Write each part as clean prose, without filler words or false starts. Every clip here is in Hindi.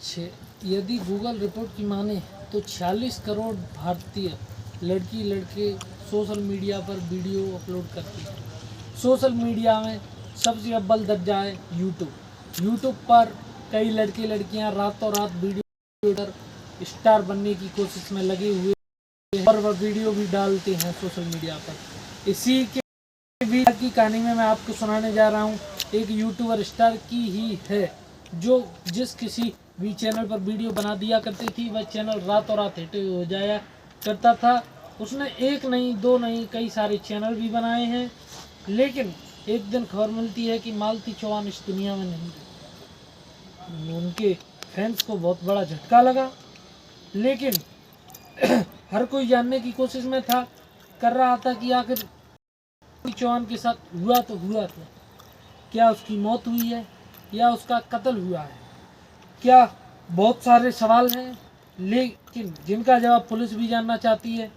यदि गूगल रिपोर्ट की माने तो 46 करोड़ भारतीय लड़की लड़के सोशल मीडिया पर वीडियो अपलोड करते हैं। सोशल मीडिया में सबसे अव्वल दर्जा है यूट्यूब पर कई लड़के लड़कियां रातों रात वीडियो स्टार बनने की कोशिश में लगे हुए हैं और वह वीडियो भी डालते हैं सोशल मीडिया पर। इसी के वीडियो की कहानी में मैं आपको सुनाने जा रहा हूँ एक यूट्यूबर स्टार की ही है, जो जिस किसी भी चैनल पर वीडियो बना दिया करती थी वह चैनल रातों रात हिट हो जाया करता था। उसने एक नहीं दो नहीं कई सारे चैनल भी बनाए हैं, लेकिन एक दिन खबर मिलती है कि मालती चौहान इस दुनिया में नहीं रही। उनके फैंस को बहुत बड़ा झटका लगा, लेकिन हर कोई जानने की कोशिश में कर रहा था कि आखिर चौहान के साथ हुआ तो हुआ क्या उसकी मौत हुई है या उसका कत्ल हुआ है। क्या बहुत सारे सवाल हैं, लेकिन जिनका जवाब पुलिस भी जानना चाहती है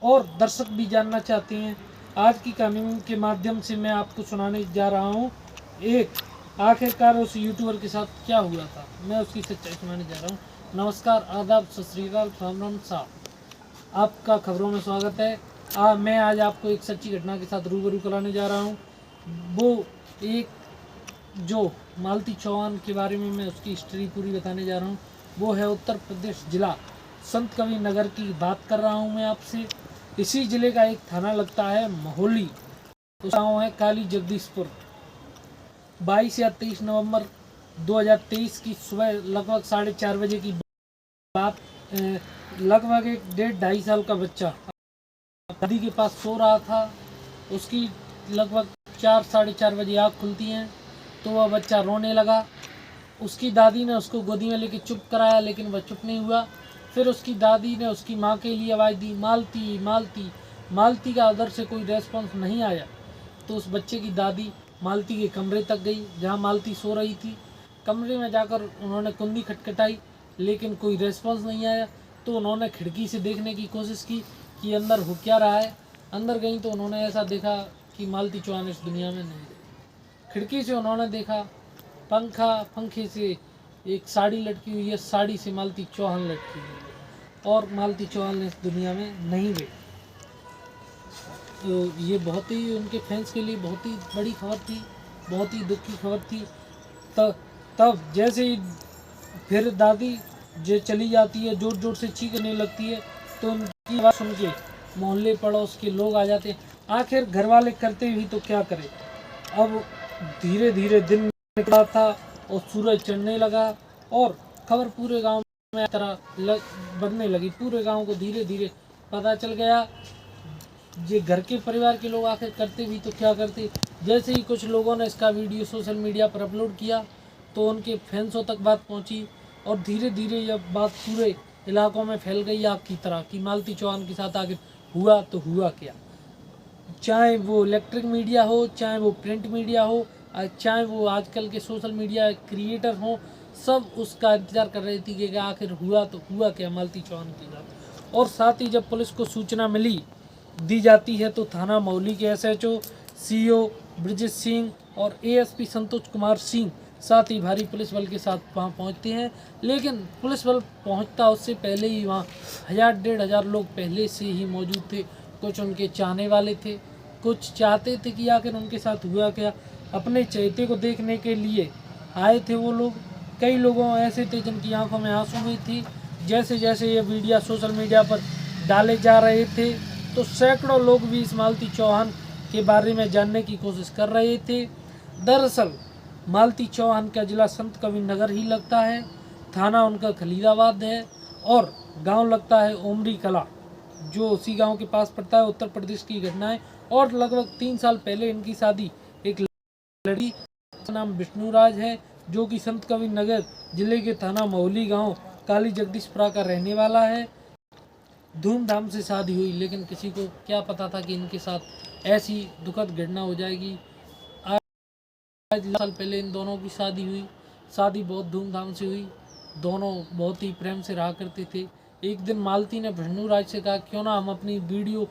और दर्शक भी जानना चाहते हैं। आज की कहानी के माध्यम से मैं आपको सुनाने जा रहा हूँ एक आखिरकार उस यूट्यूबर के साथ क्या हुआ था। मैं उसकी सच्चाई सुनाने जा रहा हूँ। नमस्कार, आदाब, सत श्री अकाल, राम राम साहब, आपका खबरों में स्वागत है। मैं आज आपको एक सच्ची घटना के साथ रूबरू कराने जा रहा हूँ। वो एक जो मालती चौहान के बारे में मैं उसकी हिस्ट्री पूरी बताने जा रहा हूँ। वो है उत्तर प्रदेश जिला संत कबीर नगर की बात कर रहा हूँ मैं आपसे। इसी जिले का एक थाना लगता है मोहली, गाँव है काली जगदीशपुर। 22 या 23 नवंबर 2023 की सुबह लगभग 4:30 बजे की बात। लगभग एक 1.5-2.5 साल का बच्चा दादी के पास सो रहा था। उसकी लगभग 4-4:30 बजे आँख खुलती हैं तो वह बच्चा रोने लगा। उसकी दादी ने उसको गोदी में लेके चुप कराया, लेकिन वह चुप नहीं हुआ। फिर उसकी दादी ने उसकी माँ के लिए आवाज़ दी, मालती मालती। मालती का उधर से कोई रेस्पॉन्स नहीं आया तो उस बच्चे की दादी मालती के कमरे तक गई जहाँ मालती सो रही थी। कमरे में जाकर उन्होंने कुंडी खटखटाई, लेकिन कोई रेस्पॉन्स नहीं आया। तो उन्होंने खिड़की से देखने की कोशिश की कि अंदर हो क्या रहा है। अंदर गई तो उन्होंने ऐसा देखा कि मालती चौहान इस दुनिया में नहीं रही। खिड़की से उन्होंने देखा पंखे से एक साड़ी लटकी हुई है, साड़ी से मालती चौहान लटकी हुई है और मालती चौहान इस दुनिया में नहीं रही। तो ये बहुत ही उनके फैंस के लिए बहुत ही बड़ी खबर थी, बहुत ही दुख की खबर थी। तब जैसे ही फिर दादी जो चली जाती है, जोर जोर से चीखने लगती है, तो उनकी आवाज़ सुन के मोहल्ले पड़ोस के लोग आ जाते हैं। आखिर घर वाले करते भी तो क्या करें। अब धीरे धीरे दिन निकला था और सूरज चढ़ने लगा और खबर पूरे गांव में तरह बढ़ने लगी। पूरे गांव को धीरे धीरे पता चल गया। ये घर के परिवार के लोग आखिर करते भी तो क्या करते। जैसे ही कुछ लोगों ने इसका वीडियो सोशल मीडिया पर अपलोड किया तो उनके फैंसों तक बात पहुंची और धीरे धीरे यह बात पूरे इलाकों में फैल गई आग की तरह कि मालती चौहान के साथ आखिर हुआ तो हुआ क्या। चाहे वो इलेक्ट्रिक मीडिया हो, चाहे वो प्रिंट मीडिया हो, चाहे वो आजकल के सोशल मीडिया क्रिएटर हों, सब उसका इंतज़ार कर रही थी कि आखिर हुआ तो हुआ क्या मालती चौहान के साथ। और साथ ही जब पुलिस को सूचना दी जाती है तो थाना मोहली के SHO CO ब्रजेश सिंह और ASP संतोष कुमार सिंह साथ ही भारी पुलिस बल के साथ वहाँ पहुँचते हैं। लेकिन पुलिस बल पहुँचता उससे पहले ही वहाँ 1000-1500 लोग पहले से ही मौजूद थे। कुछ उनके चाहने वाले थे, कुछ चाहते थे कि आखिर उनके साथ हुआ क्या। अपने चहेते को देखने के लिए आए थे वो लोग। कई लोगों ऐसे थे जिनकी आंखों में आंसू भी थी। जैसे जैसे ये वीडियो सोशल मीडिया पर डाले जा रहे थे तो सैकड़ों लोग भी इस मालती चौहान के बारे में जानने की कोशिश कर रहे थे। दरअसल मालती चौहान का जिला संत कबीर नगर ही लगता है, थाना उनका खलीलाबाद है और गांव लगता है ओमरी कला, जो उसी गांव के पास पड़ता है। उत्तर प्रदेश की घटना है और लगभग 3 साल पहले इनकी शादी एक लड़की का नाम विष्णुराज है, जो कि संत कबीर नगर जिले के थाना मोहली गांव काली जगदीशपुरा का रहने वाला है। धूमधाम से शादी हुई, लेकिन किसी को क्या पता था कि इनके साथ ऐसी दुखद घटना हो जाएगी। आज साल पहले इन दोनों की शादी हुई। शादी बहुत धूमधाम से हुई, दोनों बहुत ही प्रेम से रहा करते थे। एक दिन मालती ने विष्णुराज से कहा क्यों ना हम अपनी वीडियो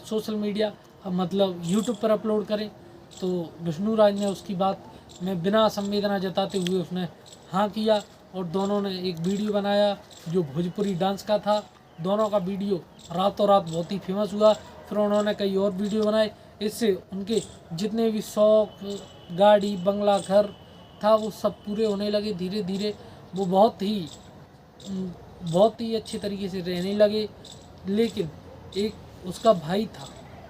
सोशल मीडिया मतलब यूट्यूब पर अपलोड करें। तो विष्णुराज ने उसकी बात में बिना संवेदना जताते हुए उसने हाँ किया और दोनों ने एक वीडियो बनाया जो भोजपुरी डांस का था। दोनों का वीडियो रातों रात बहुत ही फेमस हुआ। फिर उन्होंने कई और वीडियो बनाए। इससे उनके जितने भी शौक, गाड़ी, बंगला, घर था वो सब पूरे होने लगे। धीरे धीरे वो बहुत ही अच्छे तरीके से रहने लगे। लेकिन एक उसका भाई था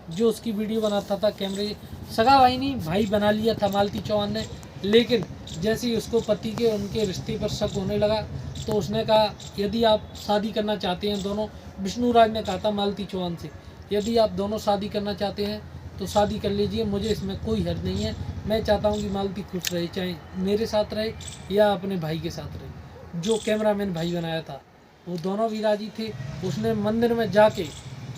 जो उसकी वीडियो बनाता था कैमरे, सगा भाई नहीं, भाई बना लिया था मालती चौहान ने। लेकिन जैसे ही उसको पति के उनके रिश्ते पर शक होने लगा तो उसने कहा यदि आप शादी करना चाहते हैं दोनों, विष्णु राज ने कहा था मालती चौहान से, यदि आप दोनों शादी करना चाहते हैं तो शादी कर लीजिए, मुझे इसमें कोई हर्ज नहीं है। मैं चाहता हूं कि मालती खुश रहे, चाहे मेरे साथ रहे या अपने भाई के साथ रहे। जो कैमरामैन भाई बनाया था वो दोनों भी राजी थे। उसने मंदिर में जाके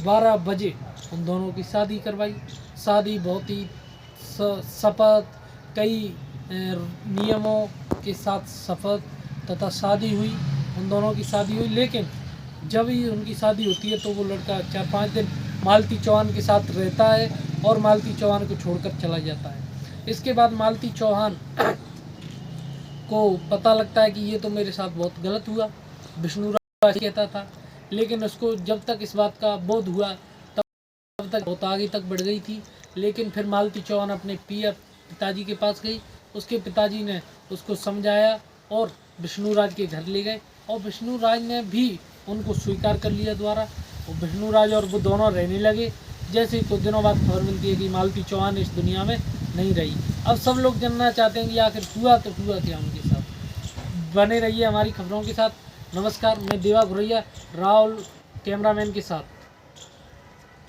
12 बजे उन दोनों की शादी करवाई। शादी बहुत ही शपथ, कई नियमों के साथ शपथ तथा शादी हुई। उन दोनों की शादी हुई। लेकिन जब ही उनकी शादी होती है तो वो लड़का 4-5 दिन मालती चौहान के साथ रहता है और मालती चौहान को छोड़कर चला जाता है। इसके बाद मालती चौहान को पता लगता है कि ये तो मेरे साथ बहुत गलत हुआ, विष्णु राज कहता था। लेकिन उसको जब तक इस बात का बोध हुआ तब तक बहुत आगे तक बढ़ गई थी। लेकिन फिर मालती चौहान अपने पिताजी के पास गई। उसके पिताजी ने उसको समझाया और विष्णु राज के घर ले गए और विष्णु राज ने भी उनको स्वीकार कर लिया दोबारा। और विष्णु राज और वो दोनों रहने लगे। जैसे ही कुछ दिनों बाद खबर मिलती है कि मालती चौहान इस दुनिया में नहीं रही। अब सब लोग जानना चाहते हैं कि आखिर हुआ तो हुआ क्या उनके साथ। बने रहिए हमारी खबरों के साथ। नमस्कार, मैं देवा घुरैया राहुल कैमरामैन के साथ।